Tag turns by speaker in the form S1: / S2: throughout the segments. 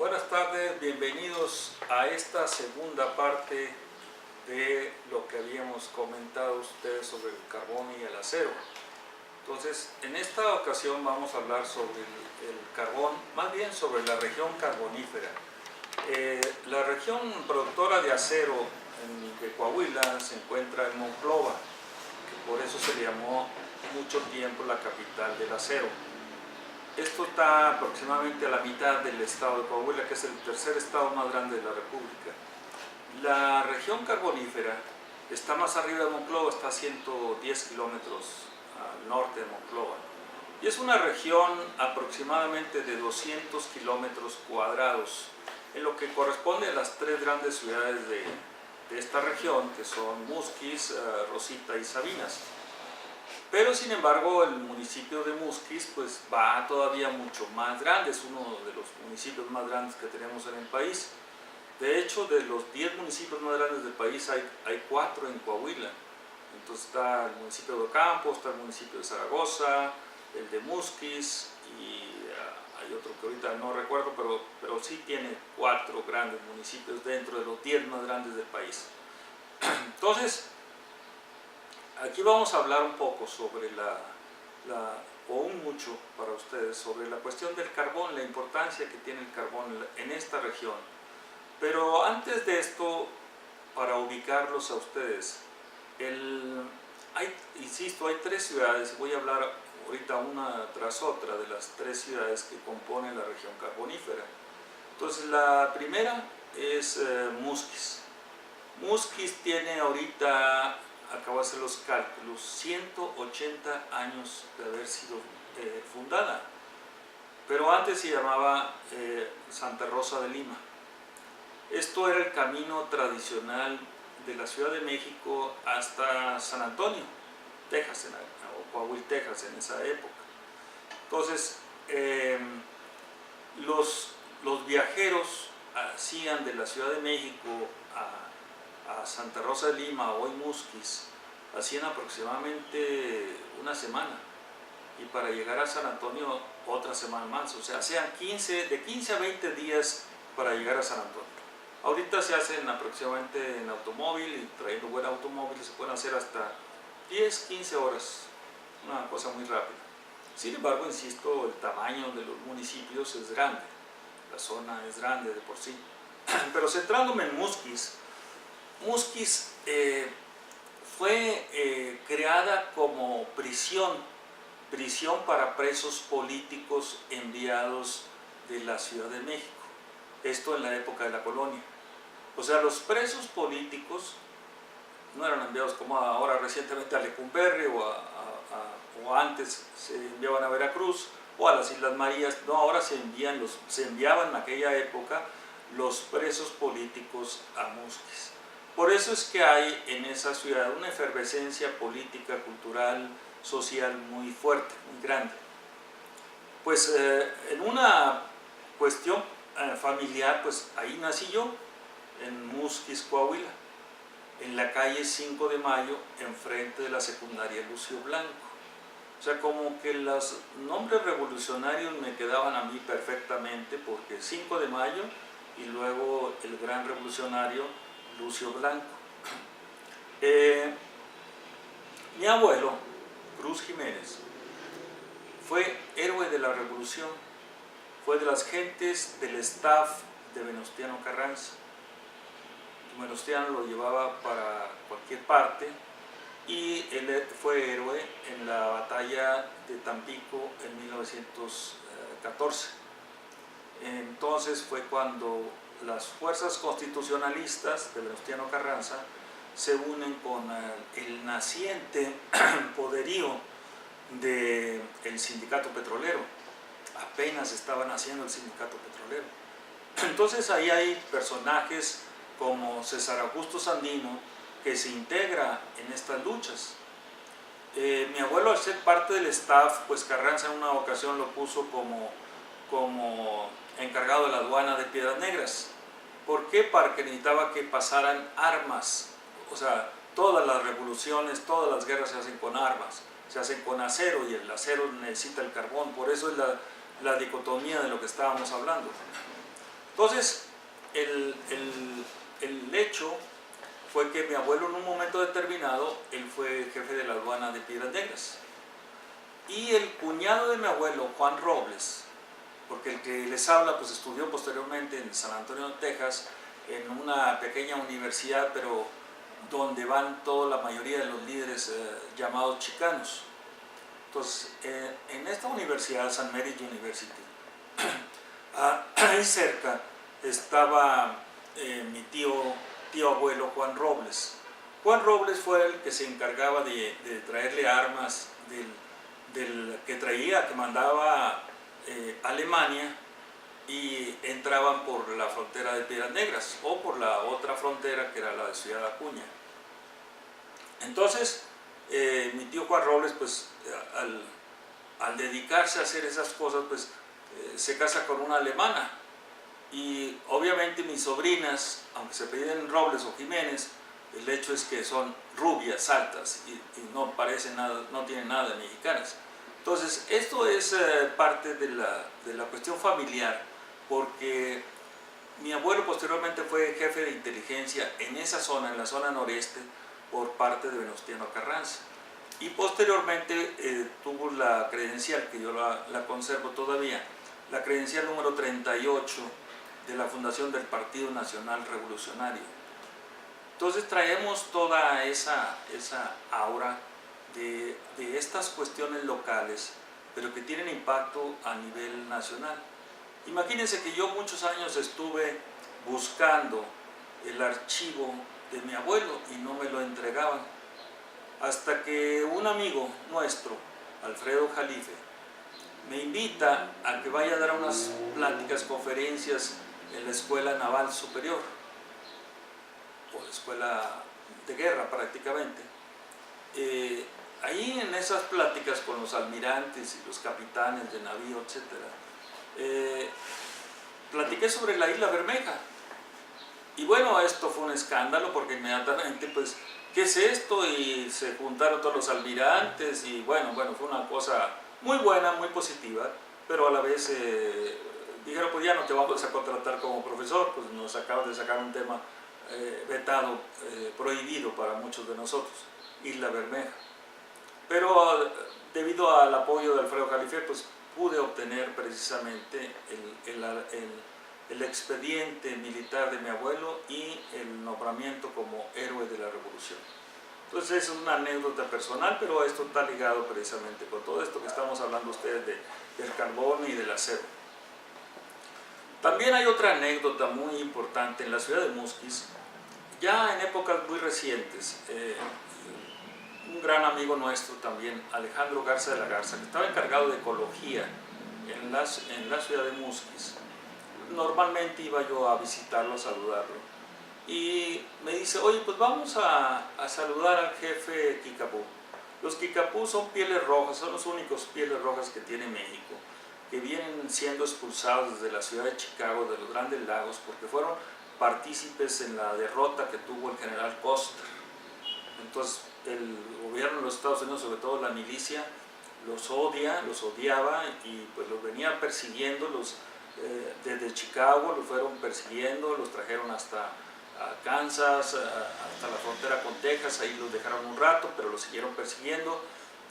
S1: Buenas tardes, bienvenidos a esta segunda parte de lo que habíamos comentado ustedes sobre el carbón y el acero. Entonces, en esta ocasión vamos a hablar sobre el carbón, más bien sobre la región carbonífera. La región productora de acero de Coahuila se encuentra en Monclova, que por eso se le llamó mucho tiempo la capital del acero. Esto está aproximadamente a la mitad del estado de Coahuila, que es el tercer estado más grande de la República. La región carbonífera está más arriba de Monclova, está a 110 kilómetros al norte de Monclova. Y es una región aproximadamente de 200 kilómetros cuadrados, en lo que corresponde a las tres grandes ciudades de esta región, que son Musquis, Rosita y Sabinas. Pero sin embargo el municipio de Musquis pues va todavía mucho más grande, es uno de los municipios más grandes que tenemos en el país. De hecho, de los 10 municipios más grandes del país hay 4 en Coahuila. Entonces está el municipio de Ocampo, está el municipio de Zaragoza, el de Musquis y hay otro que ahorita no recuerdo, pero sí tiene 4 grandes municipios dentro de los 10 más grandes del país. Entonces, aquí vamos a hablar un poco sobre o un mucho para ustedes, sobre la cuestión del carbón, la importancia que tiene el carbón en esta región. Pero antes de esto, para ubicarlos a ustedes, insisto, hay 3 ciudades, voy a hablar ahorita una tras otra de las 3 ciudades que componen la región carbonífera. Entonces la primera es Musquis. Musquis tiene ahorita, acabo de hacer los cálculos, 180 años de haber sido fundada, pero antes se llamaba Santa Rosa de Lima. Esto era el camino tradicional de la Ciudad de México hasta San Antonio, Texas, o Coahuila, Texas en esa época. Entonces, los viajeros hacían de la Ciudad de México a Santa Rosa de Lima, hoy Musquis, hacían aproximadamente una semana, y para llegar a San Antonio otra semana más, o sea, hacían de 15 a 20 días para llegar a San Antonio. Ahorita se hacen aproximadamente en automóvil, y trayendo buen automóvil se pueden hacer hasta 10, 15 horas, una cosa muy rápida. Sin embargo, insisto, el tamaño de los municipios es grande, la zona es grande de por sí. Pero centrándome en Musquis, Musquis fue creada como prisión para presos políticos enviados de la Ciudad de México. Esto en la época de la colonia. O sea, los presos políticos no eran enviados como ahora recientemente a Lecumberri o antes se enviaban a Veracruz o a las Islas Marías. No, ahora se enviaban en aquella época los presos políticos a Musquis. Por eso es que hay en esa ciudad una efervescencia política, cultural, social muy fuerte, muy grande. Pues en una cuestión familiar, pues ahí nací yo, en Musquis, Coahuila, en la calle 5 de Mayo, enfrente de la secundaria Lucio Blanco. O sea, como que los nombres revolucionarios me quedaban a mí perfectamente, porque 5 de Mayo y luego el gran revolucionario Lucio Blanco. Mi abuelo, Cruz Jiménez, fue héroe de la revolución, fue de las gentes del staff de Venustiano Carranza. Venustiano lo llevaba para cualquier parte y él fue héroe en la batalla de Tampico en 1914. Entonces fue cuando las fuerzas constitucionalistas de Venustiano Carranza se unen con el naciente poderío del sindicato petrolero. Apenas estaban haciendo el sindicato petrolero. Entonces ahí hay personajes como César Augusto Sandino que se integra en estas luchas. Mi abuelo, al ser parte del staff, pues Carranza en una ocasión lo puso como encargado de la aduana de Piedras Negras. ¿Por qué? Porque necesitaba que pasaran armas. O sea, todas las revoluciones, todas las guerras se hacen con armas, se hacen con acero, y el acero necesita el carbón. Por eso es la dicotomía de lo que estábamos hablando. Entonces, el hecho fue que mi abuelo en un momento determinado, él fue jefe de la aduana de Piedras Negras. Y el cuñado de mi abuelo, Juan Robles, porque el que les habla pues estudió posteriormente en San Antonio, Texas, en una pequeña universidad, pero donde van toda la mayoría de los líderes llamados chicanos. Entonces, en esta universidad, San Mary's University, ahí cerca estaba mi tío abuelo Juan Robles. Juan Robles fue el que se encargaba de traerle armas que traía, que mandaba Alemania, y entraban por la frontera de Piedras Negras o por la otra frontera que era la de Ciudad Acuña. Entonces, mi tío Juan Robles, pues al dedicarse a hacer esas cosas, pues se casa con una alemana. Y obviamente mis sobrinas, aunque se apelliden Robles o Jiménez, el hecho es que son rubias, altas y no parecen nada, no tienen nada de mexicanas. Entonces, esto es parte de la cuestión familiar, porque mi abuelo posteriormente fue jefe de inteligencia en esa zona, en la zona noreste, por parte de Venustiano Carranza. Y posteriormente tuvo la credencial, que yo la conservo todavía, la credencial número 38 de la fundación del Partido Nacional Revolucionario. Entonces traemos toda esa aura de estas cuestiones locales, pero que tienen impacto a nivel nacional. Imagínense que yo muchos años estuve buscando el archivo de mi abuelo y no me lo entregaban, hasta que un amigo nuestro, Alfredo Jalife, me invita a que vaya a dar unas pláticas, conferencias en la Escuela Naval Superior, o la Escuela de Guerra prácticamente. Ahí en esas pláticas con los almirantes y los capitanes de navío, etc., platiqué sobre la Isla Bermeja. Y bueno, esto fue un escándalo porque inmediatamente, pues, ¿qué es esto? Y se juntaron todos los almirantes y bueno, fue una cosa muy buena, muy positiva, pero a la vez dijeron, pues ya no te vamos a contratar como profesor, pues nos acabas de sacar un tema vetado, prohibido para muchos de nosotros, Isla Bermeja. Pero debido al apoyo de Alfredo Jalife, pues pude obtener precisamente el expediente militar de mi abuelo y el nombramiento como héroe de la revolución. Entonces es una anécdota personal, pero esto está ligado precisamente con todo esto que estamos hablando ustedes del carbón y del acero. También hay otra anécdota muy importante en la ciudad de Musquis, ya en épocas muy recientes. Un gran amigo nuestro también, Alejandro Garza de la Garza, que estaba encargado de ecología en la ciudad de Musquis. Normalmente iba yo a visitarlo, a saludarlo, y me dice, oye, pues vamos a saludar al jefe Kikapú. Los Kikapú son pieles rojas, son los únicos pieles rojas que tiene México, que vienen siendo expulsados desde la ciudad de Chicago, de los Grandes Lagos, porque fueron partícipes en la derrota que tuvo el general Custer. Entonces el gobierno de los Estados Unidos, sobre todo la milicia, los odiaba y pues los venía persiguiendo, desde Chicago los fueron persiguiendo, los trajeron hasta Kansas, hasta la frontera con Texas, ahí los dejaron un rato, pero los siguieron persiguiendo.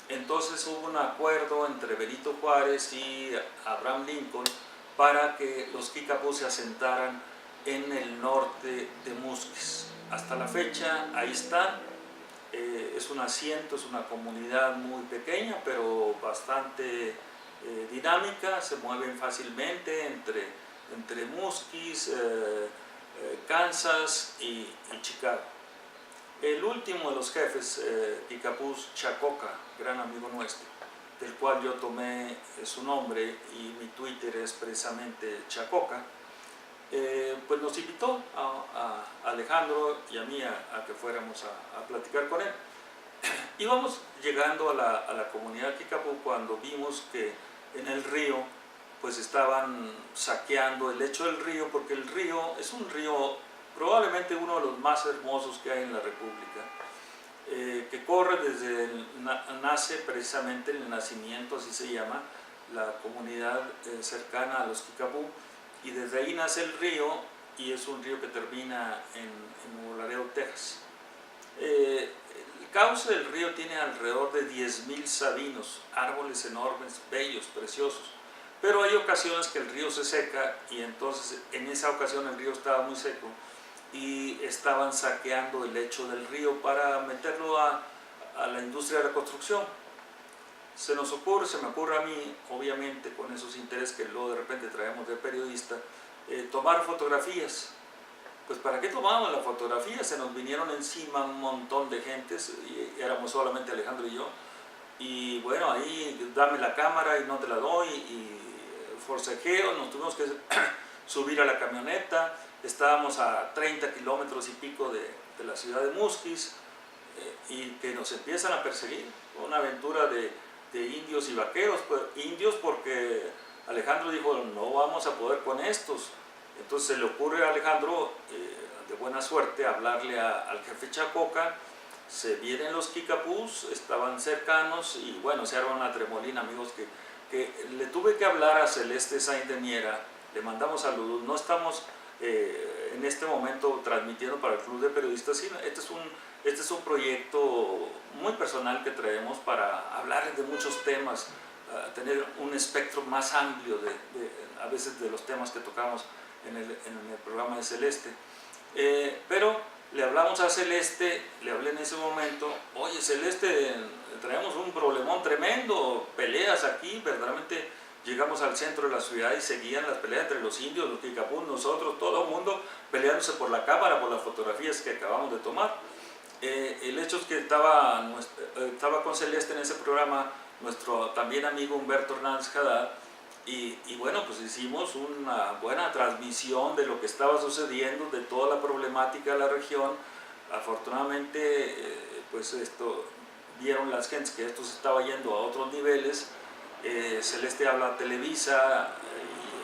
S1: Entonces hubo un acuerdo entre Benito Juárez y Abraham Lincoln para que los Kikapú se asentaran en el norte de Musquis. Hasta la fecha ahí están. Es un asiento, es una comunidad muy pequeña, pero bastante dinámica, se mueven fácilmente entre Musquis, Kansas y Chicago. El último de los jefes, Kikapús, Chacoca, gran amigo nuestro, del cual yo tomé su nombre y mi Twitter es precisamente Chacoca, pues nos invitó a Alejandro y a mí a que fuéramos a platicar con él. Íbamos llegando a la comunidad Kikapú cuando vimos que en el río pues estaban saqueando el lecho del río, porque el río es un río probablemente uno de los más hermosos que hay en la República, que corre nace precisamente en el nacimiento, así se llama, la comunidad cercana a los Kikapú, y desde ahí nace el río, y es un río que termina en Nuevo Laredo, Texas. El cauce del río tiene alrededor de 10,000 sabinos, árboles enormes, bellos, preciosos, pero hay ocasiones que el río se seca, y entonces en esa ocasión el río estaba muy seco y estaban saqueando el lecho del río para meterlo a la industria de la construcción. Se me ocurre a mí, obviamente con esos intereses que luego de repente traemos de periodista, tomar fotografías. Pues ¿para qué tomábamos la fotografía? Se nos vinieron encima un montón de gentes, y éramos solamente Alejandro y yo, y bueno, ahí dame la cámara y no te la doy, y forcejeo, nos tuvimos que subir a la camioneta, estábamos a 30 kilómetros y pico de la ciudad de Musquis, y que nos empiezan a perseguir, una aventura de indios y vaqueros, pues, indios porque Alejandro dijo no vamos a poder con estos. Entonces se le ocurre a Alejandro, de buena suerte, hablarle al jefe Chacoca, se vienen los Kicapús, estaban cercanos, y bueno, se arma una tremolina, amigos, que le tuve que hablar a Celeste Sainz de Miera, le mandamos saludos. No estamos en este momento transmitiendo para el Club de Periodistas, sino este es un proyecto muy personal que traemos para hablar de muchos temas, tener un espectro más amplio a veces de los temas que tocamos en el programa de Celeste. Pero le hablamos a Celeste, le hablé en ese momento, oye Celeste, traemos un problemón tremendo, peleas aquí, verdaderamente. Llegamos al centro de la ciudad y seguían las peleas entre los indios, los Kicapús, nosotros, todo el mundo peleándose por la cámara, por las fotografías que acabamos de tomar. El hecho es que estaba con Celeste en ese programa nuestro también amigo Humberto Hernández Haddad, y bueno, pues hicimos una buena transmisión de lo que estaba sucediendo, de toda la problemática de la región. Afortunadamente, pues vieron las gentes que esto se estaba yendo a otros niveles. Celeste habla a Televisa,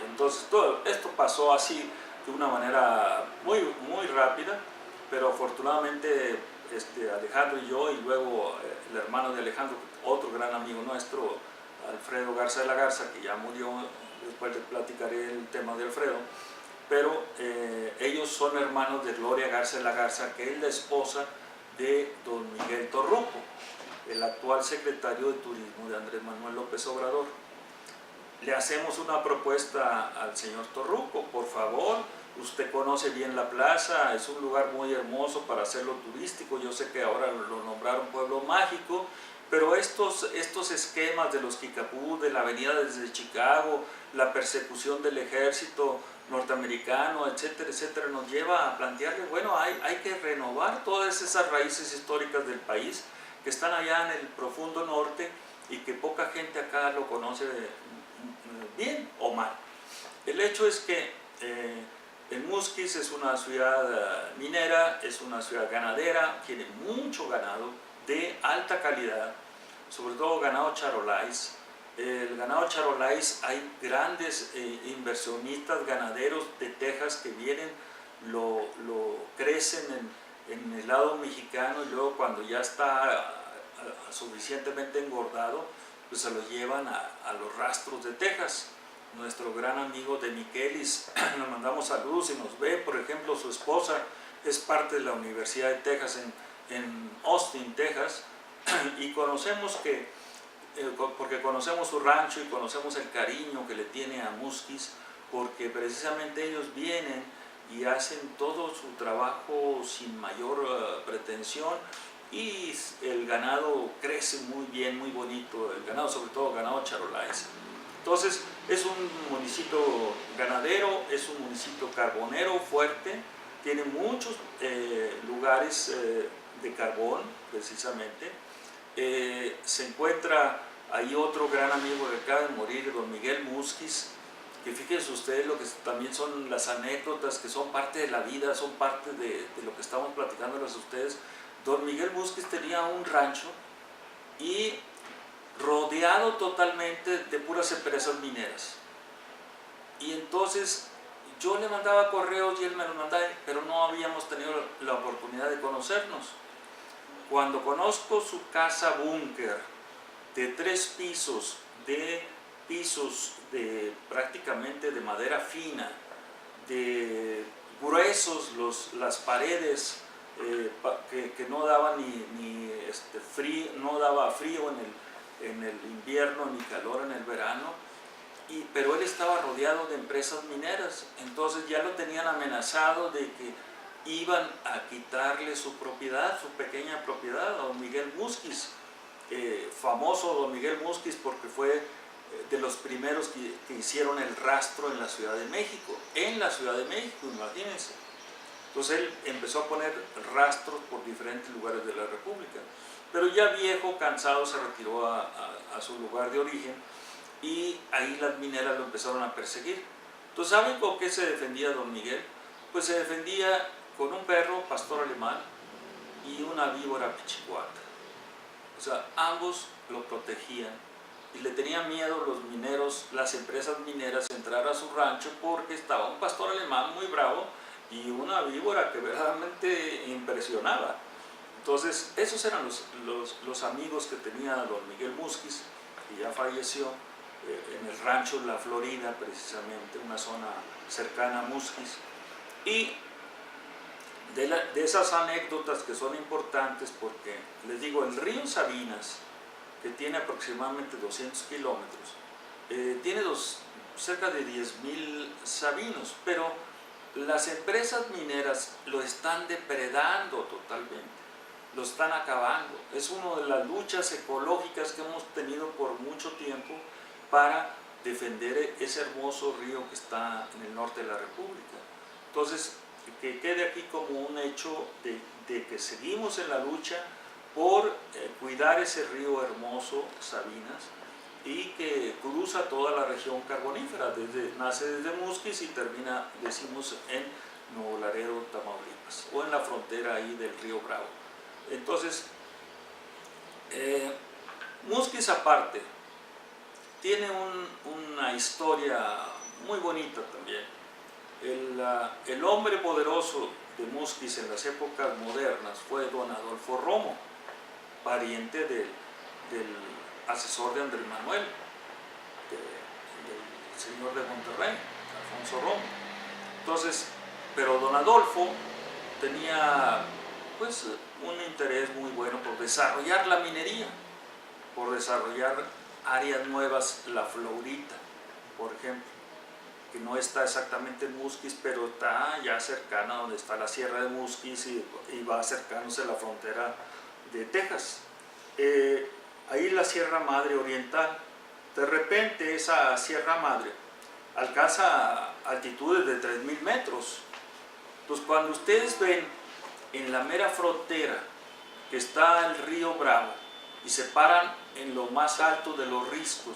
S1: y entonces todo esto pasó así de una manera muy, muy rápida, pero afortunadamente Alejandro y yo, y luego el hermano de Alejandro, otro gran amigo nuestro, Alfredo Garza de la Garza, que ya murió, después les platicaré el tema de Alfredo, pero ellos son hermanos de Gloria Garza de la Garza, que es la esposa de don Miguel Torruco, el actual secretario de Turismo de Andrés Manuel López Obrador. Le hacemos una propuesta al señor Torruco: por favor, usted conoce bien la plaza, es un lugar muy hermoso para hacerlo turístico, yo sé que ahora lo nombraron pueblo mágico, pero estos esquemas de los Kicapús, de la avenida desde Chicago, la persecución del ejército norteamericano, etcétera, etcétera, nos lleva a plantearle, bueno, hay que renovar todas esas raíces históricas del país que están allá en el profundo norte y que poca gente acá lo conoce bien o mal. El hecho es que en Musquis es una ciudad minera, es una ciudad ganadera, tiene mucho ganado de alta calidad, sobre todo ganado charolais. El ganado charolais, hay grandes inversionistas ganaderos de Texas que vienen, lo crecen en el lado mexicano, y luego cuando ya está suficientemente engordado, pues se lo llevan a los rastros de Texas. Nuestro gran amigo de Miquelis, le mandamos saludos, y nos ve, por ejemplo, su esposa es parte de la Universidad de Texas en Austin, Texas, y conocemos porque conocemos su rancho y conocemos el cariño que le tiene a Musquis, porque precisamente ellos vienen y hacen todo su trabajo sin mayor pretensión, y el ganado crece muy bien, muy bonito, el ganado, sobre todo ganado charolais. Entonces es un municipio ganadero, es un municipio carbonero fuerte, tiene muchos lugares de carbón precisamente. Se encuentra ahí otro gran amigo que acaba de morir, don Miguel Musquis, que fíjense ustedes lo que también son las anécdotas que son parte de la vida, son parte de lo que estamos platicándoles a ustedes. Don Miguel Musquis tenía un rancho y rodeado totalmente de puras empresas mineras, y entonces yo le mandaba correos y él me los mandaba, pero no habíamos tenido la oportunidad de conocernos. Cuando conozco su casa búnker de 3 pisos, de pisos prácticamente de madera fina, de gruesos las paredes, que no daban frío, no daba frío en el invierno ni calor en el verano, pero él estaba rodeado de empresas mineras. Entonces ya lo tenían amenazado de que iban a quitarle su propiedad, su pequeña propiedad, a don Miguel Musquiz, famoso don Miguel Musquiz porque fue de los primeros que hicieron el rastro en la Ciudad de México, imagínense. Entonces él empezó a poner rastros por diferentes lugares de la República, pero ya viejo, cansado, se retiró a su lugar de origen, y ahí las mineras lo empezaron a perseguir. Entonces, ¿saben con qué se defendía don Miguel? Pues se defendía con un perro pastor alemán y una víbora pichicuata. O sea, ambos lo protegían, y le tenían miedo los mineros, las empresas mineras, entrar a su rancho, porque estaba un pastor alemán muy bravo y una víbora que verdaderamente impresionaba. Entonces, esos eran los amigos que tenía don Miguel Musquiz, que ya falleció, en el rancho La Florida, precisamente, una zona cercana a Musquiz. Y de esas anécdotas que son importantes, porque les digo, el río Sabinas, que tiene aproximadamente 200 kilómetros, tiene cerca de 10,000 sabinos, pero las empresas mineras lo están depredando totalmente, lo están acabando. Es una de las luchas ecológicas que hemos tenido por mucho tiempo para defender ese hermoso río que está en el norte de la República. Entonces, que quede aquí como un hecho de que seguimos en la lucha por cuidar ese río hermoso, Sabinas, y que cruza toda la región carbonífera, nace desde Musquiz y termina, decimos, en Nuevo Laredo, Tamaulipas, o en la frontera ahí del río Bravo. Entonces, Musquiz aparte tiene una historia muy bonita también. El hombre poderoso de Musquiz en las épocas modernas fue don Adolfo Romo, pariente del asesor de Andrés Manuel, del señor de Monterrey, Alfonso Romo. Entonces, pero don Adolfo tenía pues un interés muy bueno por desarrollar la minería, por desarrollar áreas nuevas, la Florita, por ejemplo, que no está exactamente en Musquiz, pero está ya cercana donde está la Sierra de Musquiz, y va acercándose a la frontera de Texas. Ahí la Sierra Madre Oriental, de repente esa Sierra Madre alcanza altitudes de 3,000 metros. Entonces, cuando ustedes ven en la mera frontera que está el río Bravo y se paran en lo más alto de los riscos,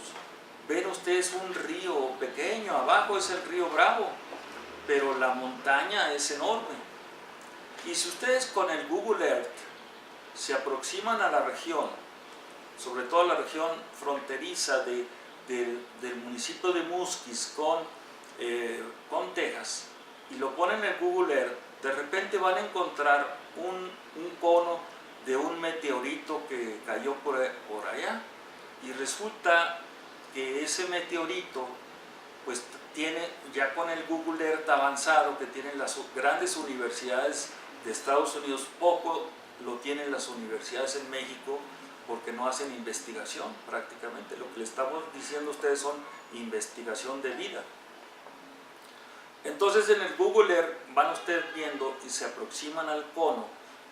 S1: ven ustedes un río pequeño, abajo es el río Bravo, pero la montaña es enorme. Y si ustedes con el Google Earth se aproximan a la región, sobre todo a la región fronteriza del municipio de Musquiz con Texas, y lo ponen en el Google Earth, de repente van a encontrar un cono de un meteorito que cayó por allá, y resulta que ese meteorito pues tiene, ya con el Google Earth avanzado que tienen las grandes universidades de Estados Unidos, poco lo tienen las universidades en México, porque no hacen investigación prácticamente. Lo que le estamos diciendo a ustedes son investigación de vida. Entonces en el Google Earth van ustedes viendo y se aproximan al cono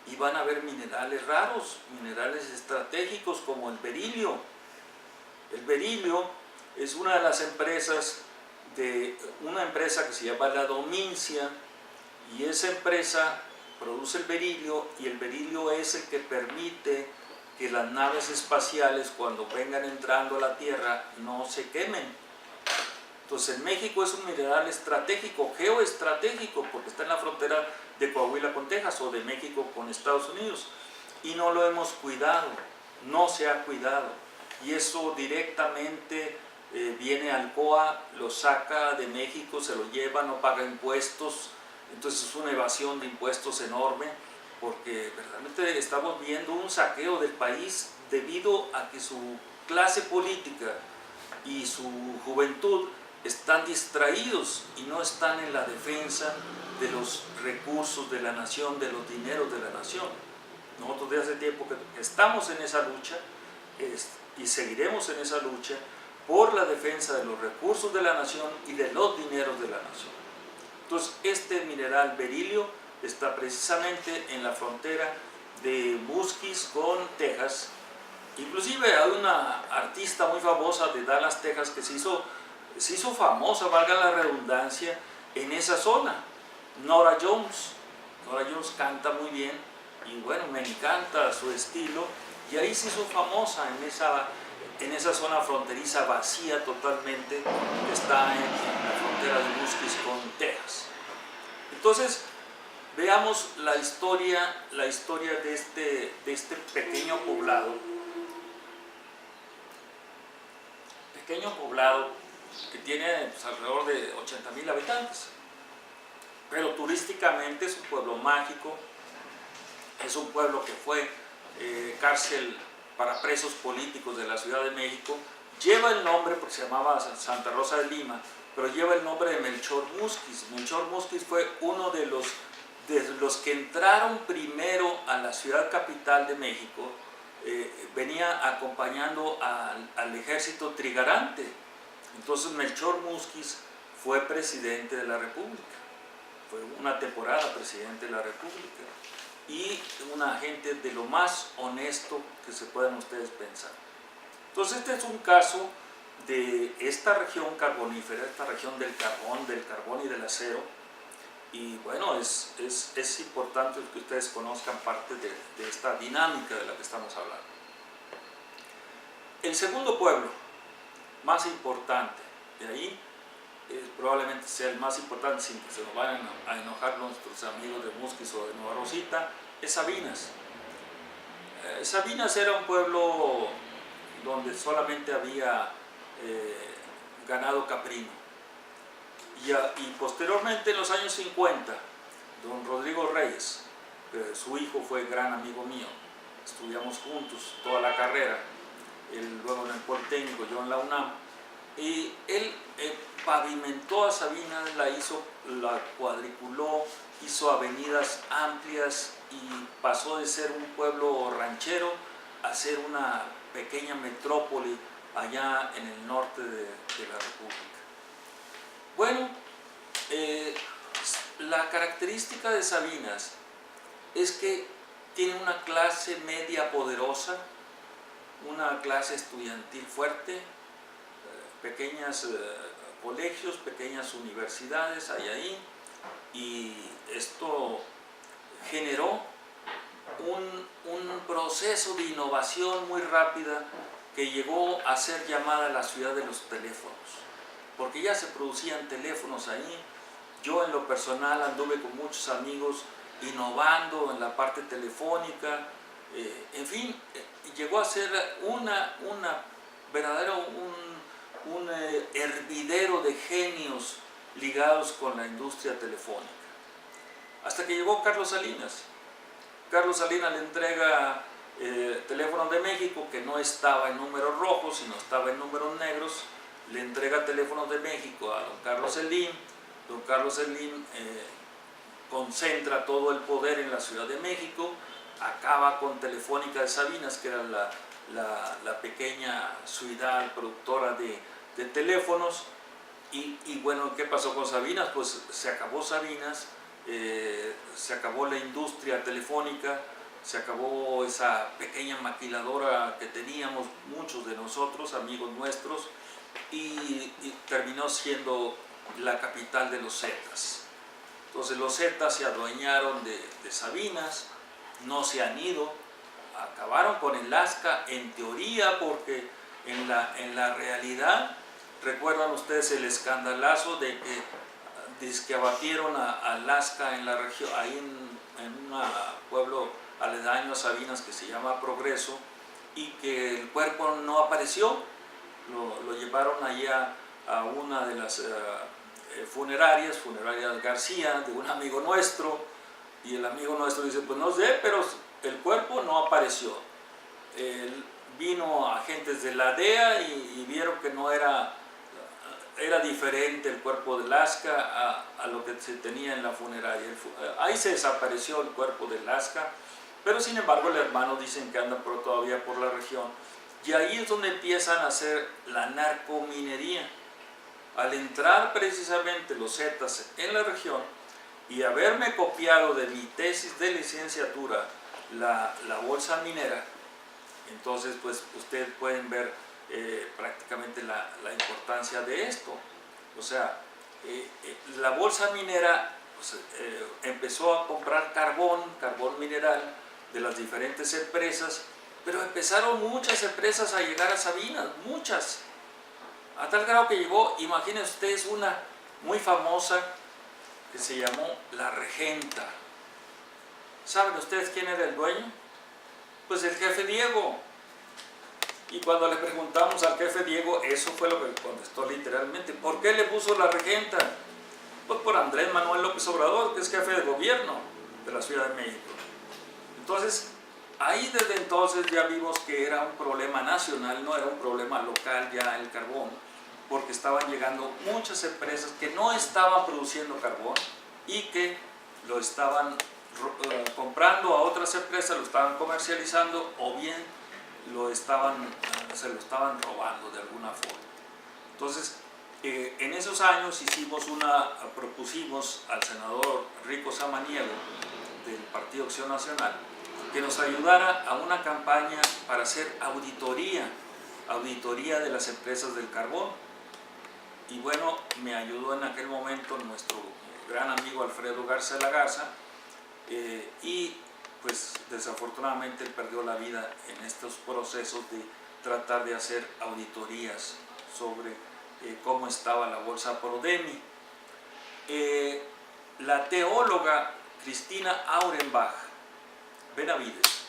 S1: y van a ver minerales raros, minerales estratégicos como el berilio. El berilio es una de las empresas una empresa que se llama la Domincia, y esa empresa produce el berilio, y el berilio es el que permite que las naves espaciales, cuando vengan entrando a la Tierra, no se quemen. Entonces, en México es un mineral estratégico, geoestratégico, porque está en la frontera de Coahuila con Texas, o de México con Estados Unidos, y no lo hemos cuidado, no se ha cuidado, y eso directamente viene Alcoa, lo saca de México, se lo lleva, no paga impuestos. Entonces es una evasión de impuestos enorme, porque verdaderamente estamos viendo un saqueo del país debido a que su clase política y su juventud están distraídos y no están en la defensa de los recursos de la nación, de los dineros de la nación. Nosotros desde hace tiempo que estamos en esa lucha y seguiremos en esa lucha por la defensa de los recursos de la nación y de los dineros de la nación. Entonces, este mineral berilio está precisamente en la frontera de Musquis con Texas. Inclusive hay una artista muy famosa de Dallas, Texas, que se hizo famosa, valga la redundancia, en esa zona. Norah Jones. Norah Jones canta muy bien y bueno, me encanta su estilo, y ahí se hizo famosa en esa zona fronteriza vacía totalmente, que está en la frontera de Musquis con Texas. Entonces, veamos la historia de este pequeño poblado. Pequeño poblado que tiene pues, alrededor de 80,000 habitantes. Pero turísticamente es un pueblo mágico, es un pueblo que fue cárcel para presos políticos de la Ciudad de México. Lleva el nombre, porque se llamaba Santa Rosa de Lima, pero lleva el nombre de Melchor Musquis. Melchor Musquis fue uno de los que entraron primero a la ciudad capital de México. Venía acompañando al ejército trigarante. Entonces Melchor Musquis fue presidente de la República, fue una temporada presidente de la República y un agente de lo más honesto que se puedan ustedes pensar. Entonces este es un caso de esta región carbonífera, esta región del carbón y del acero, y bueno, es importante que ustedes conozcan parte de esta dinámica de la que estamos hablando. El segundo pueblo más importante, de ahí probablemente sea el más importante sin que se nos vayan a enojar nuestros amigos de Musquis o de Nueva Rosita, es Sabinas. Sabinas era un pueblo donde solamente había ganado caprino. Y posteriormente, en los años 50, don Rodrigo Reyes, su hijo fue gran amigo mío, estudiamos juntos toda la carrera, él luego en el Politécnico, yo en la UNAM, y él pavimentó a Sabinas, la cuadriculó, hizo avenidas amplias y pasó de ser un pueblo ranchero a ser una pequeña metrópoli allá en el norte de la República. Bueno, la característica de Sabinas es que tiene una clase media poderosa, una clase estudiantil fuerte, pequeños colegios, pequeñas universidades hay ahí, y esto generó un proceso de innovación muy rápida que llegó a ser llamada la ciudad de los teléfonos, porque ya se producían teléfonos ahí. Yo en lo personal anduve con muchos amigos innovando en la parte telefónica, en fin, llegó a ser un hervidero de genios ligados con la industria telefónica. Hasta que llegó Carlos Salinas. Carlos Salinas le entrega Teléfonos de México, que no estaba en números rojos, sino estaba en números negros. Le entrega Teléfonos de México a don Carlos Slim. Don Carlos Slim concentra todo el poder en la Ciudad de México, acaba con Telefónica de Sabinas, que era la pequeña ciudad productora de teléfonos. Y bueno, ¿qué pasó con Sabinas? Pues se acabó Sabinas, se acabó la industria telefónica, se acabó esa pequeña maquiladora que teníamos muchos de nosotros, amigos nuestros, y terminó siendo la capital de los Zetas. Entonces los Zetas se adueñaron de Sabinas, no se han ido, acabaron con el Lasca en teoría, porque en la realidad, recuerdan ustedes el escandalazo de que abatieron a Lasca en la región, ahí en un pueblo aledaño a Sabinas que se llama Progreso, y que el cuerpo no apareció. Lo llevaron allá a una de las funerarias García, de un amigo nuestro, y el amigo nuestro dice, pues no sé, pero el cuerpo no apareció. vino agentes de la DEA y vieron que no era diferente el cuerpo de Lasca a lo que se tenía en la funeraria. Ahí se desapareció el cuerpo de Lasca, pero sin embargo el hermano dicen que anda todavía por la región, y ahí es donde empiezan a hacer la narcominería. Al entrar precisamente los Zetas en la región y haberme copiado de mi tesis de licenciatura la bolsa minera, entonces pues ustedes pueden ver prácticamente la importancia de esto. O sea, la bolsa minera pues, empezó a comprar carbón mineral de las diferentes empresas, pero empezaron muchas empresas a llegar a Sabinas, muchas, a tal grado que llegó, imagínense ustedes, una muy famosa que se llamó La Regenta. ¿Saben ustedes quién era el dueño? Pues el jefe Diego. Y cuando le preguntamos al jefe Diego, eso fue lo que contestó literalmente. ¿Por qué le puso La Regenta? Pues por Andrés Manuel López Obrador, que es jefe de gobierno de la Ciudad de México. Entonces, ahí desde entonces ya vimos que era un problema nacional, no era un problema local ya el carbón, porque estaban llegando muchas empresas que no estaban produciendo carbón y que lo estaban comprando a otras empresas, lo estaban comercializando o bien se lo estaban robando de alguna forma. Entonces, en esos años propusimos al senador Rico Samaniego del Partido Acción Nacional que nos ayudara a una campaña para hacer auditoría de las empresas del carbón. Y bueno, me ayudó en aquel momento nuestro gran amigo Alfredo Garza de la Garza, y pues desafortunadamente él perdió la vida en estos procesos de tratar de hacer auditorías sobre cómo estaba la bolsa Prodemi. La teóloga Cristina Auerbach Benavides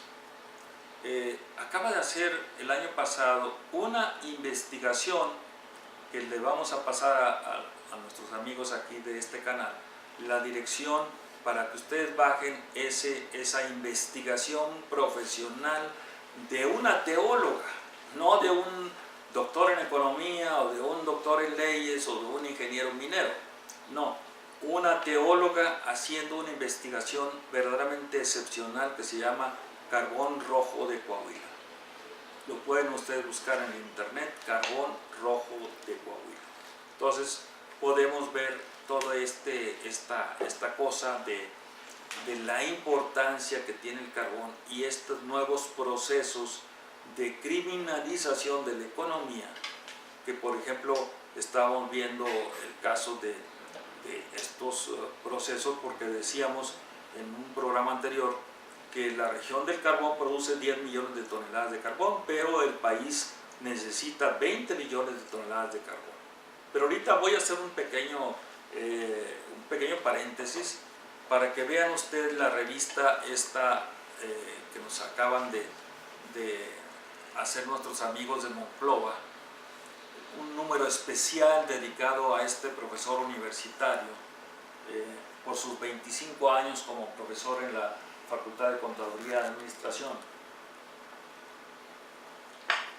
S1: acaba de hacer el año pasado una investigación que le vamos a pasar a nuestros amigos aquí de este canal, la dirección para que ustedes bajen esa investigación profesional de una teóloga, no de un doctor en economía o de un doctor en leyes o de un ingeniero minero, no, una teóloga haciendo una investigación verdaderamente excepcional que se llama Carbón Rojo de Coahuila. Lo pueden ustedes buscar en internet, Carbón Rojo de Coahuila. Entonces podemos ver toda esta cosa de la importancia que tiene el carbón y estos nuevos procesos de criminalización de la economía, que por ejemplo estábamos viendo el caso de estos procesos, porque decíamos en un programa anterior que la región del carbón produce 10 millones de toneladas de carbón, pero el país necesita 20 millones de toneladas de carbón. Pero ahorita voy a hacer un pequeño paréntesis para que vean ustedes la revista esta que nos acaban de hacer nuestros amigos de Monclova, un número especial dedicado a este profesor universitario por sus 25 años como profesor en la Facultad de Contaduría y Administración,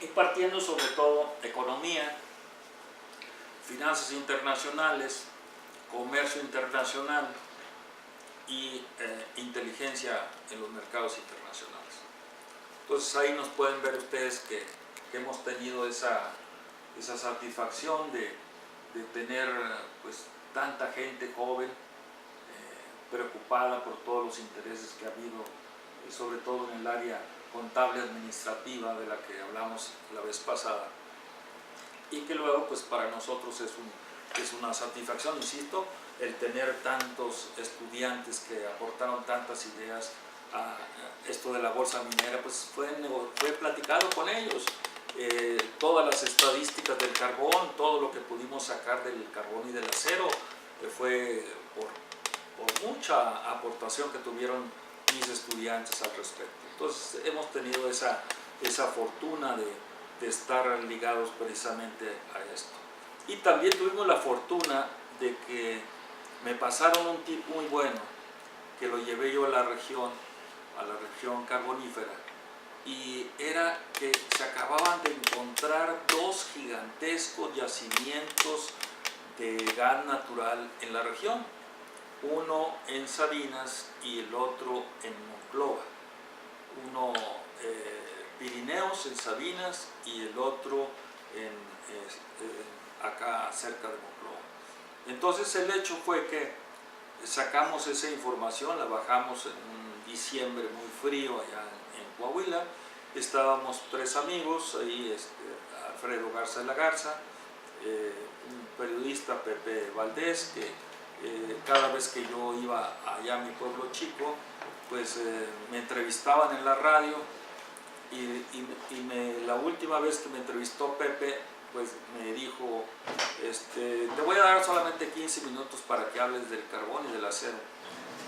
S1: impartiendo sobre todo economía, finanzas internacionales, comercio internacional y inteligencia en los mercados internacionales. Entonces ahí nos pueden ver ustedes que hemos tenido esa satisfacción de tener pues tanta gente joven preocupada por todos los intereses que ha habido, sobre todo en el área contable administrativa de la que hablamos la vez pasada, y que luego pues para nosotros es una satisfacción, insisto, el tener tantos estudiantes que aportaron tantas ideas a esto de la bolsa minera. Pues fue platicado con ellos, todas las estadísticas del carbón, todo lo que pudimos sacar del carbón y del acero, fue por mucha aportación que tuvieron mis estudiantes al respecto. Entonces hemos tenido esa fortuna de estar ligados precisamente a esto. Y también tuvimos la fortuna de que me pasaron un tip muy bueno, que lo llevé yo a la región carbonífera, y era que se acababan de encontrar dos gigantescos yacimientos de gas natural en la región, uno en Sabinas y el otro en Monclova, uno Pirineos en Sabinas y el otro acá cerca de Monclova. Entonces el hecho fue que sacamos esa información, la bajamos en un diciembre muy frío allá en Coahuila. Estábamos tres amigos ahí, Alfredo Garza de la Garza, un periodista, Pepe Valdés, que cada vez que yo iba allá a mi pueblo chico, pues me entrevistaban en la radio y la última vez que me entrevistó Pepe, pues me dijo, te voy a dar solamente 15 minutos para que hables del carbón y del acero.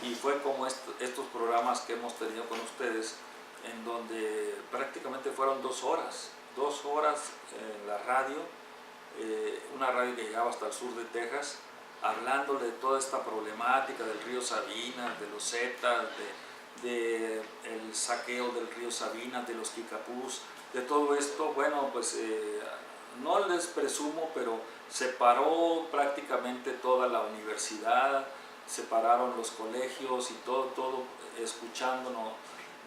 S1: Y fue como estos programas que hemos tenido con ustedes, en donde prácticamente fueron 2 horas en la radio, una radio que llegaba hasta el sur de Texas, hablándole de toda esta problemática del río Sabinas, de los Zetas, del saqueo del río Sabinas, de los Kikapús, de todo esto. Bueno, pues no les presumo, pero se paró prácticamente toda la universidad, se pararon los colegios y todo escuchándonos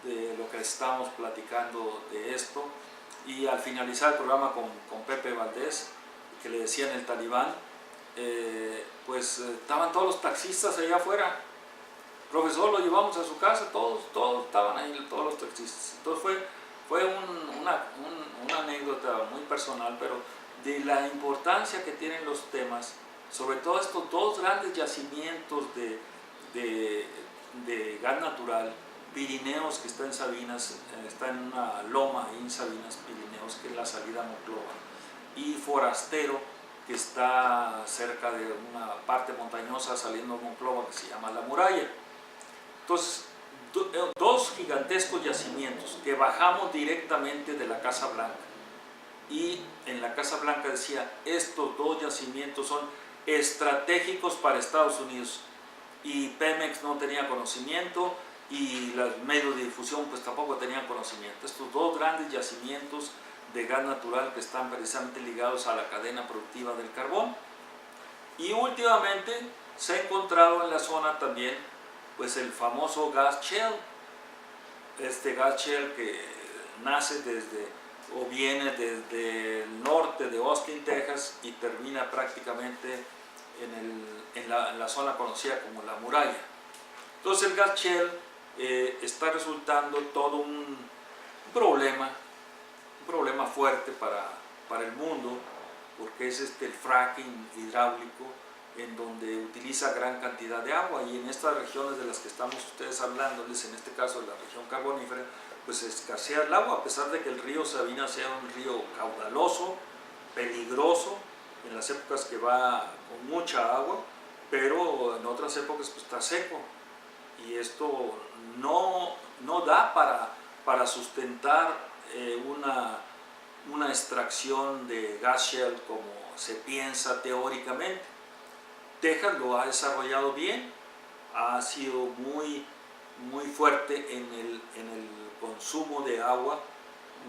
S1: de lo que estábamos platicando de esto. Y al finalizar el programa con Pepe Valdés, que le decían el Talibán, pues estaban todos los taxistas allá afuera. Profesor, lo llevamos a su casa, todos estaban ahí, todos los taxistas. Entonces fue una anécdota muy personal, pero de la importancia que tienen los temas, sobre todo estos dos grandes yacimientos de gas natural, Pirineos, que está en Sabinas, está en una loma ahí en Sabinas, Pirineos, que es la salida a Monclova, y Forastero, que está cerca de una parte montañosa saliendo a Monclova, que se llama La Muralla. Entonces, dos gigantescos yacimientos que bajamos directamente de la Casa Blanca, y en la Casa Blanca decía, estos dos yacimientos son estratégicos para Estados Unidos, y Pemex no tenía conocimiento y los medios de difusión pues tampoco tenían conocimiento. Estos dos grandes yacimientos de gas natural que están precisamente ligados a la cadena productiva del carbón. Y últimamente se ha encontrado en la zona también pues el famoso gas shale, este gas shale que nace o viene desde el norte de Austin, Texas, y termina prácticamente en la zona conocida como La Muralla. Entonces el gas shale está resultando todo un problema fuerte para el mundo, porque es el fracking hidráulico, en donde utiliza gran cantidad de agua, y en estas regiones de las que estamos ustedes hablándoles, en este caso de la región carbonífera, pues escasea el agua, a pesar de que el río Sabinas sea un río caudaloso, peligroso, en las épocas que va con mucha agua, pero en otras épocas pues está seco, y esto no da para sustentar una extracción de gas shale como se piensa teóricamente. Texas lo ha desarrollado bien, ha sido muy fuerte en el consumo de agua,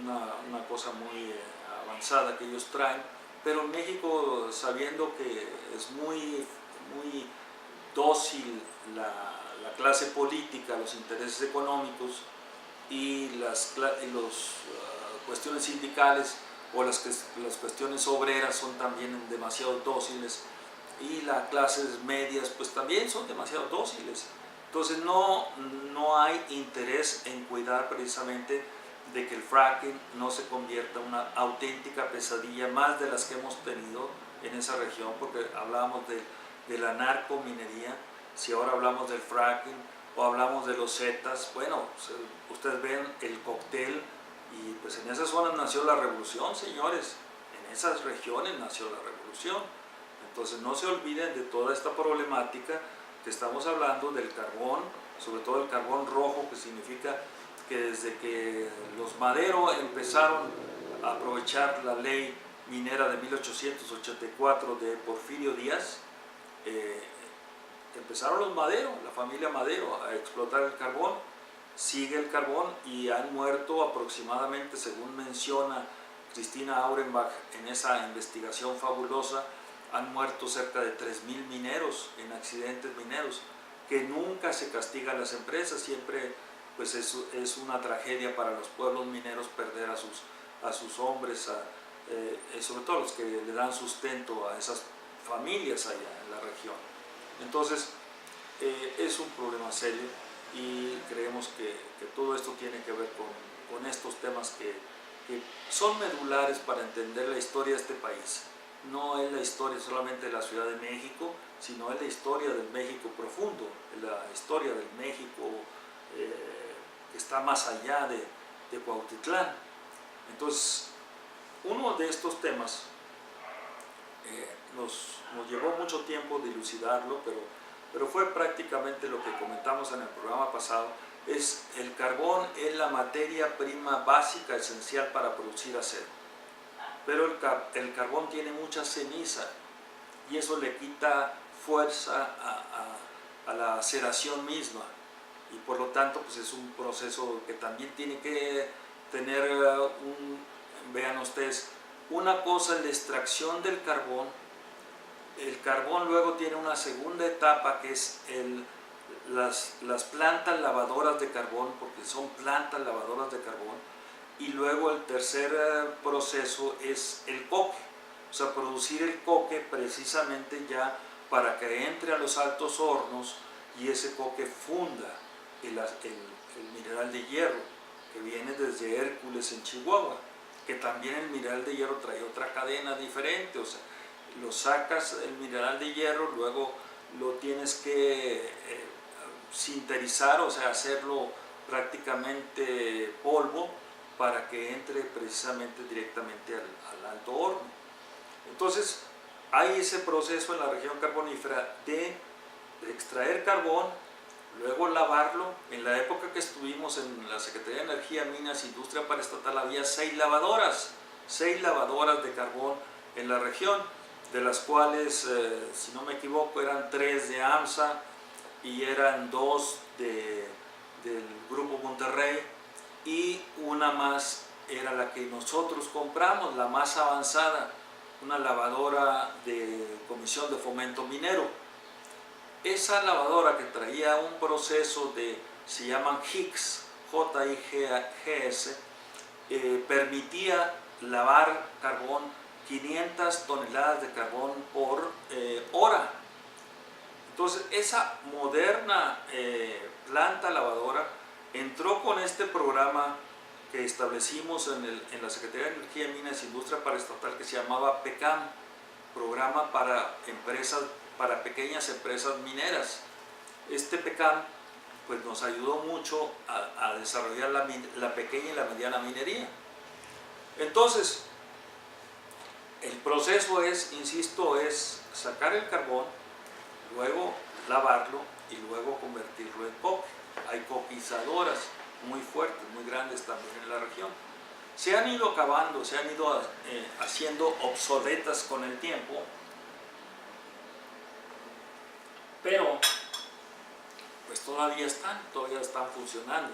S1: una cosa muy avanzada que ellos traen, pero en México, sabiendo que es muy dócil la clase política, los intereses económicos y las cuestiones sindicales o las cuestiones obreras son también demasiado dóciles, y las clases medias pues también son demasiado dóciles. Entonces no hay interés en cuidar precisamente de que el fracking no se convierta en una auténtica pesadilla, más de las que hemos tenido en esa región, porque hablábamos de la narcominería. Si ahora hablamos del fracking o hablamos de los Zetas, bueno, ustedes ven el cóctel, y pues en esas zonas nació la revolución, señores, en esas regiones nació la revolución. Entonces no se olviden de toda esta problemática que estamos hablando del carbón, sobre todo el carbón rojo, que significa que desde que los Madero empezaron a aprovechar la ley minera de 1884 de Porfirio Díaz, empezaron los Madero, la familia Madero, a explotar el carbón, sigue el carbón y han muerto aproximadamente, según menciona Cristina Auerbach en esa investigación fabulosa, han muerto cerca de 3.000 mineros en accidentes mineros, que nunca se castiga a las empresas, siempre pues es una tragedia para los pueblos mineros perder a sus hombres, sobre todo los que le dan sustento a esas familias allá en la región. Entonces es un problema serio y creemos que todo esto tiene que ver con estos temas que son medulares para entender la historia de este país. No es la historia solamente de la Ciudad de México, sino es la historia del México profundo, la historia del México que está más allá de Cuautitlán. Entonces, uno de estos temas nos llevó mucho tiempo dilucidarlo, pero fue prácticamente lo que comentamos en el programa pasado. El carbón es la materia prima básica esencial para producir acero, pero el carbón tiene mucha ceniza y eso le quita fuerza a la aceración misma, y por lo tanto pues es un proceso que también tiene que tener vean ustedes, una cosa es la extracción del carbón. El carbón luego tiene una segunda etapa que es las plantas lavadoras de carbón, porque son plantas lavadoras de carbón, y luego el tercer proceso es el coque, o sea, producir el coque precisamente ya para que entre a los altos hornos y ese coque funda el mineral de hierro, que viene desde Hércules en Chihuahua, que también el mineral de hierro trae otra cadena diferente, o sea, lo sacas el mineral de hierro, luego lo tienes que sinterizar, o sea, hacerlo prácticamente polvo para que entre precisamente directamente al alto horno. Entonces, hay ese proceso en la región carbonífera de extraer carbón, luego lavarlo. En la época que estuvimos en la Secretaría de Energía, Minas e Industria Paraestatal había 6 lavadoras de carbón en la región, de las cuales, si no me equivoco, eran 3 de AMSA y eran 2 del Grupo Monterrey, y una más era la que nosotros compramos, la más avanzada, una lavadora de Comisión de Fomento Minero. Esa lavadora que traía un proceso se llaman HIGS, J-I-G-S, permitía lavar carbón, 500 toneladas de carbón por hora. Entonces, esa moderna planta lavadora entró con este programa que establecimos en la Secretaría de Energía, Minas e Industria Paraestatal, que se llamaba PECAM, Programa para Pequeñas Empresas Mineras. Este PECAM pues, nos ayudó mucho a desarrollar la pequeña y la mediana minería. Entonces, el proceso insisto, es sacar el carbón, luego lavarlo y luego convertirlo en coque. Hay coquizadoras muy fuertes, muy grandes también en la región. Se han ido acabando, se han ido haciendo obsoletas con el tiempo, pero pues todavía están funcionando.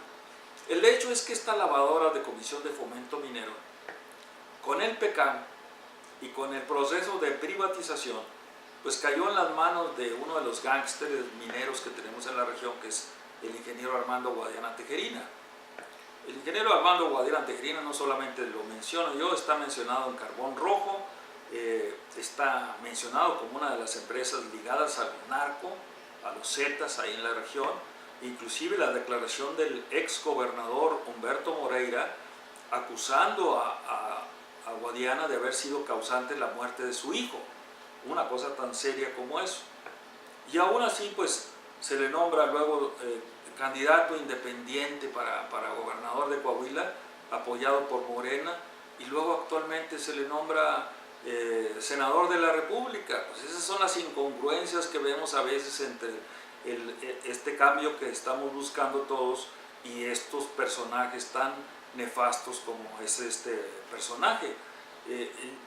S1: El hecho es que esta lavadora de Comisión de Fomento Minero, con el PECAM y con el proceso de privatización, pues cayó en las manos de uno de los gángsteres mineros que tenemos en la región, que es el ingeniero Armando Guadiana Tejerina. El ingeniero Armando Guadiana Tejerina no solamente lo menciono yo, está mencionado en Carbón Rojo, está mencionado como una de las empresas ligadas al narco, a los Zetas ahí en la región. Inclusive la declaración del ex gobernador Humberto Moreira acusando a Guadiana de haber sido causante de la muerte de su hijo, una cosa tan seria como eso. Y aún así pues se le nombra luego candidato independiente para gobernador de Coahuila, apoyado por Morena, y luego actualmente se le nombra senador de la República. Pues esas son las incongruencias que vemos a veces entre este cambio que estamos buscando todos y estos personajes tan nefastos como es este personaje.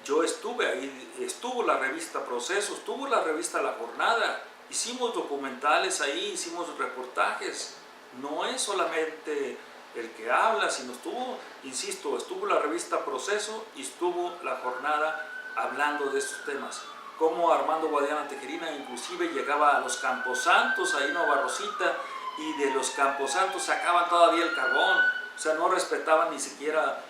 S1: Yo estuve ahí, estuvo la revista Proceso, estuvo la revista La Jornada, hicimos documentales ahí, hicimos reportajes no es solamente el que habla, sino estuvo, insisto, estuvo la revista Proceso y estuvo la jornada hablando de estos temas. Como Armando Guadiana Tejerina inclusive llegaba a los camposantos, ahí en Nueva Rosita, y de los camposantos sacaban todavía el carbón, o sea, no respetaban ni siquiera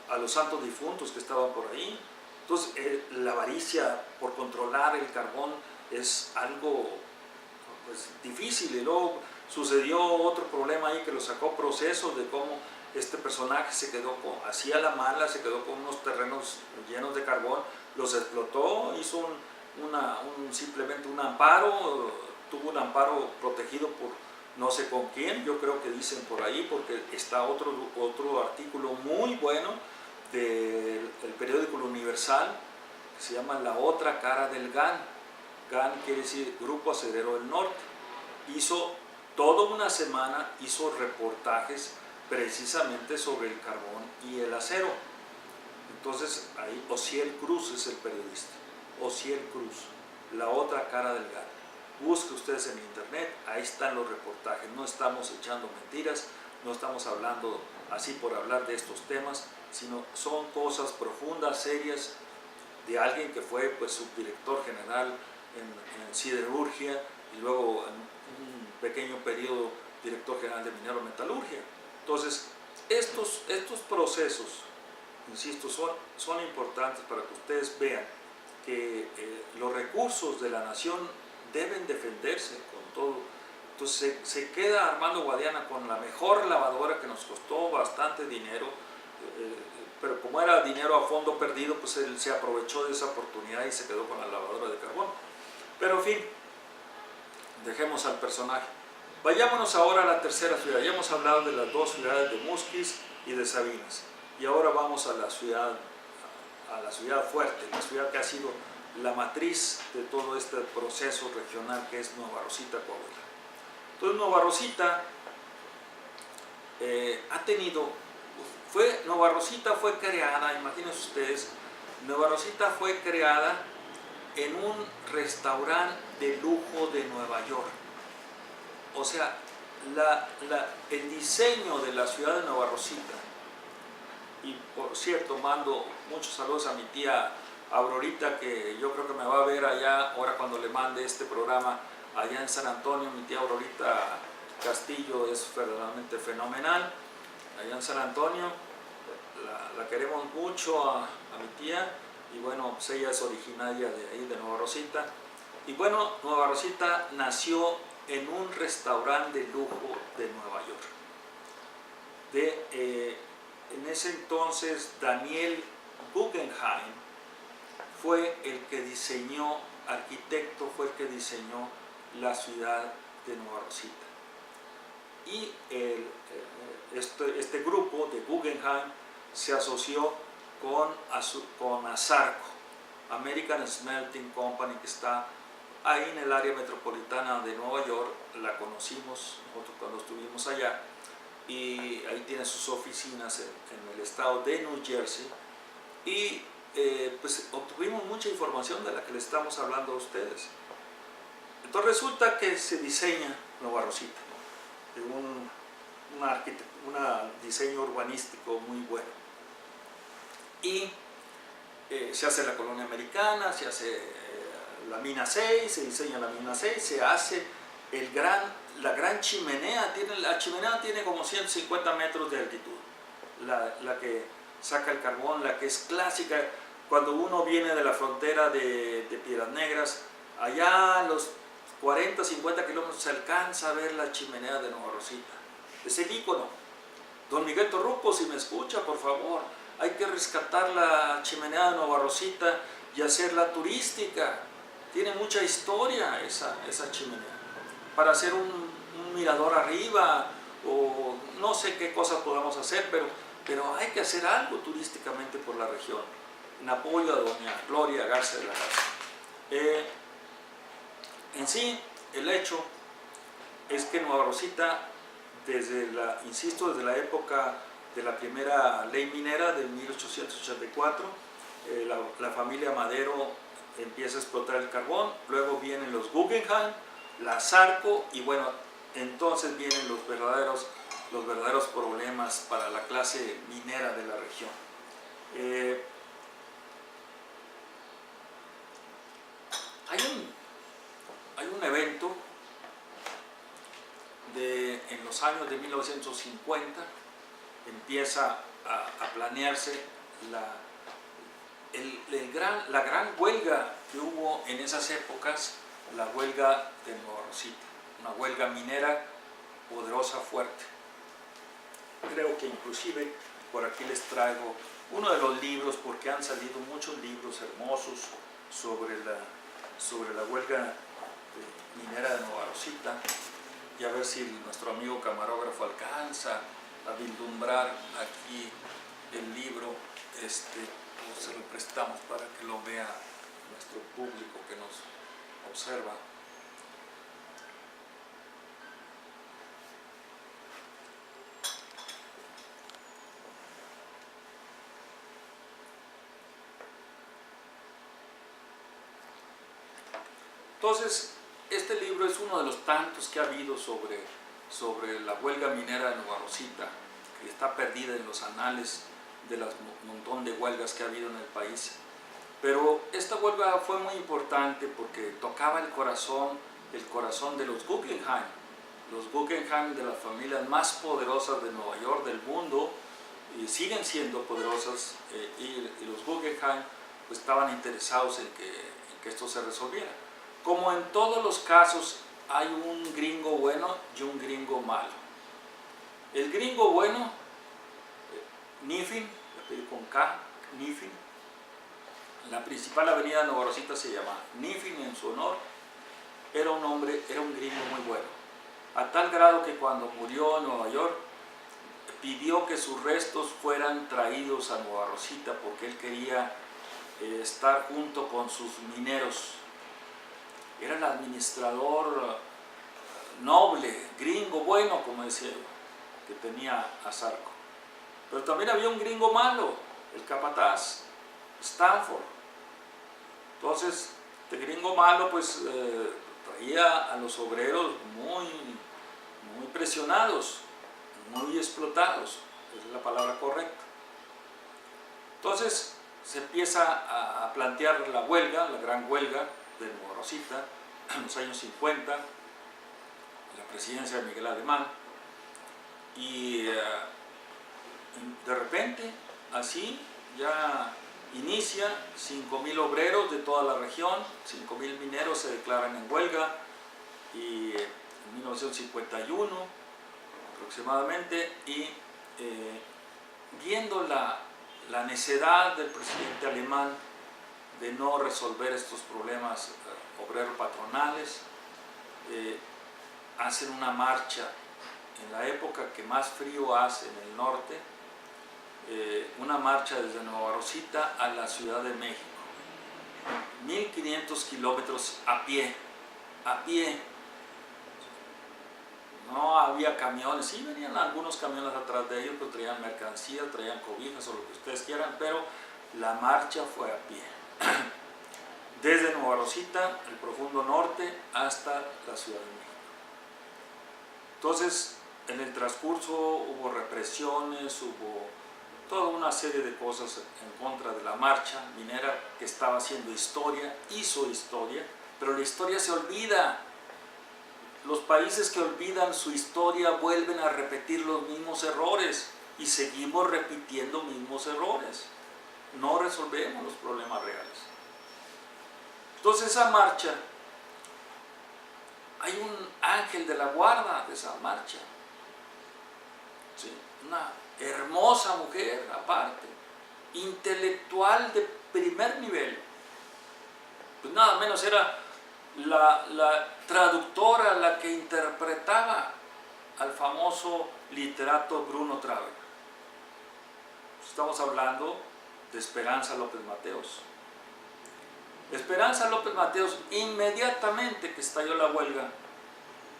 S1: a los santos difuntos que estaban por ahí. Entonces, la avaricia por controlar el carbón es algo pues, difícil. Y luego sucedió otro problema ahí que lo sacó Proceso, de cómo este personaje se quedó hacía la mala, se quedó con unos terrenos llenos de carbón, los explotó, hizo simplemente un amparo, tuvo un amparo protegido por no sé con quién, yo creo que dicen por ahí, porque está otro artículo muy bueno del periódico Universal, que se llama La otra cara del GAN. GAN quiere decir Grupo Acerero del Norte. Hizo toda una semana, hizo reportajes precisamente sobre el carbón y el acero. Entonces ahí Osiel Cruz es el periodista, Osiel Cruz, La otra cara del GAN. Busque ustedes en internet, ahí están los reportajes, no estamos echando mentiras, no estamos hablando así por hablar de estos temas, sino son cosas profundas, serias, de alguien que fue pues subdirector general en siderurgia y luego en un pequeño periodo director general de minero metalurgia. Entonces, estos procesos, insisto, son importantes para que ustedes vean que los recursos de la nación deben defenderse con todo. Entonces se queda Armando Guadiana con la mejor lavadora que nos costó bastante dinero, pero como era dinero a fondo perdido, pues él se aprovechó de esa oportunidad y se quedó con la lavadora de carbón. Pero en fin, dejemos al personaje. Vayámonos ahora a la tercera ciudad. Ya hemos hablado de las dos ciudades de Musquis y de Sabinas, y ahora vamos a la ciudad fuerte, la ciudad que ha sido la matriz de todo este proceso regional, que es Nueva Rosita, Coahuila. Entonces Nueva Rosita Nueva Rosita fue creada, imagínense ustedes, Nueva Rosita fue creada en un restaurante de lujo de Nueva York. O sea, el diseño de la ciudad de Nueva Rosita, y por cierto mando muchos saludos a mi tía Aurorita, que yo creo que me va a ver allá, ahora cuando le mande este programa, allá en San Antonio. Mi tía Aurorita Castillo es verdaderamente fenomenal, allá en San Antonio, la queremos mucho a mi tía, y bueno, pues ella es originaria de ahí, de Nueva Rosita, y bueno, Nueva Rosita nació en un restaurante de lujo de Nueva York, en ese entonces Daniel Guggenheim fue el que diseñó, arquitecto, fue el que diseñó la ciudad de Nueva Rosita. Y este grupo de Guggenheim se asoció con ASARCO, American Smelting Company, que está ahí en el área metropolitana de Nueva York. La conocimos nosotros cuando estuvimos allá, y ahí tiene sus oficinas en el estado de New Jersey, y pues obtuvimos mucha información de la que les estamos hablando a ustedes. Entonces resulta que se diseña Nueva Rosita, un diseño urbanístico muy bueno, y se hace la colonia americana, se hace la mina 6, se diseña la mina 6, se hace la gran chimenea. La chimenea tiene como 150 metros de altitud, la que saca el carbón, la que es clásica. Cuando uno viene de la frontera de Piedras Negras, allá a los 40, 50 kilómetros se alcanza a ver la chimenea de Nueva Rosita. Es el ícono. Don Miguel Torruco, si me escucha, por favor, hay que rescatar la chimenea de Nueva Rosita y hacerla turística. Tiene mucha historia esa chimenea, para hacer un mirador arriba, o no sé qué cosas podamos hacer, pero hay que hacer algo turísticamente por la región, en apoyo a doña Gloria Garza de la Garza. En sí, el hecho es que Nueva Rosita, desde la época de la primera ley minera de 1884, la familia Madero empieza a explotar el carbón, luego vienen los Guggenheim, la ASARCO, y bueno, entonces vienen los verdaderos problemas para la clase minera de la región. Hay un evento en los años de 1950, empieza a planearse la gran huelga que hubo en esas épocas, la huelga de Nueva Rosita, una huelga minera poderosa, fuerte. Creo que inclusive por aquí les traigo uno de los libros, porque han salido muchos libros hermosos sobre la huelga minera de Nueva Rosita, y a ver si nuestro amigo camarógrafo alcanza a vislumbrar aquí el libro, o se lo prestamos para que lo vea nuestro público que nos observa. Entonces, este libro es uno de los tantos que ha habido sobre la huelga minera de Nueva Rosita, que está perdida en los anales de los montón de huelgas que ha habido en el país. Pero esta huelga fue muy importante porque tocaba el corazón de los Guggenheim. Los Guggenheim, de las familias más poderosas de Nueva York, del mundo, y siguen siendo poderosas, y los Guggenheim pues, estaban interesados en que esto se resolviera. Como en todos los casos, hay un gringo bueno y un gringo malo. El gringo bueno, Kniffin, con K, Kniffin, la principal avenida de Nueva Rosita se llama Kniffin en su honor, era un gringo muy bueno, a tal grado que cuando murió en Nueva York, pidió que sus restos fueran traídos a Nueva Rosita porque él quería estar junto con sus mineros. Era el administrador noble, gringo bueno, como decía yo, que tenía a Zarco. Pero también había un gringo malo, el capataz, Stanford. Entonces, este gringo malo pues traía a los obreros muy presionados, muy explotados, esa es la palabra correcta. Entonces, se empieza a plantear la huelga, la gran huelga de Nueva Rosita, en los años 50, la presidencia de Miguel Alemán, y de repente, así, ya inicia 5.000 obreros de toda la región, 5.000 mineros se declaran en huelga, y en 1951 aproximadamente, y viendo la necedad del presidente alemán de no resolver estos problemas obrero-patronales, hacen una marcha en la época que más frío hace en el norte, una marcha desde Nueva Rosita a la Ciudad de México, 1500 kilómetros a pie, no había camiones, sí venían algunos camiones atrás de ellos, pero traían mercancías, traían cobijas o lo que ustedes quieran, pero la marcha fue a pie, desde Nueva Rosita, el profundo norte, hasta la Ciudad de México. Entonces, en el transcurso hubo represiones, hubo toda una serie de cosas en contra de la marcha minera que estaba haciendo historia, hizo historia, pero la historia se olvida. Los países que olvidan su historia vuelven a repetir los mismos errores y seguimos repitiendo mismos errores. No resolvemos los problemas reales. Entonces esa marcha, hay un ángel de la guarda de esa marcha, ¿sí? Una hermosa mujer aparte, intelectual de primer nivel, pues nada menos era la traductora, la que interpretaba al famoso literato Bruno Traveler. Estamos hablando de Esperanza López Mateos. Esperanza López Mateos, inmediatamente que estalló la huelga,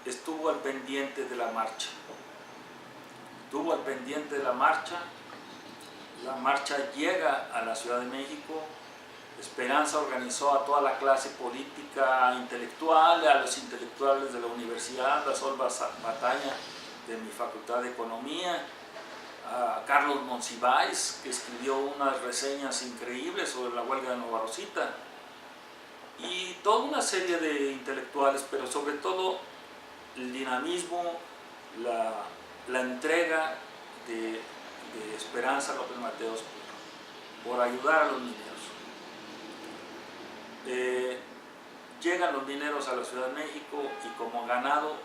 S1: estuvo al pendiente de la marcha. Estuvo al pendiente de la marcha llega a la Ciudad de México, Esperanza organizó a toda la clase política intelectual, a los intelectuales de la universidad, a Sol Batalla de mi facultad de Economía, a Carlos Monsiváis, que escribió unas reseñas increíbles sobre la huelga de Nova Rosita, y toda una serie de intelectuales, pero sobre todo el dinamismo, la entrega de Esperanza López Mateos por ayudar a los mineros. Llegan los mineros a la Ciudad de México y como ganado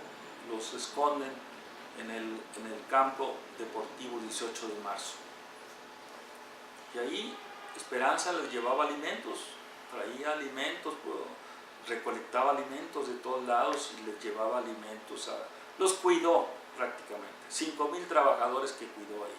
S1: los esconden en el campo deportivo 18 de marzo. Y ahí Esperanza les llevaba alimentos, traía alimentos, recolectaba alimentos de todos lados y les llevaba alimentos, los cuidó prácticamente, 5,000 trabajadores que cuidó ahí.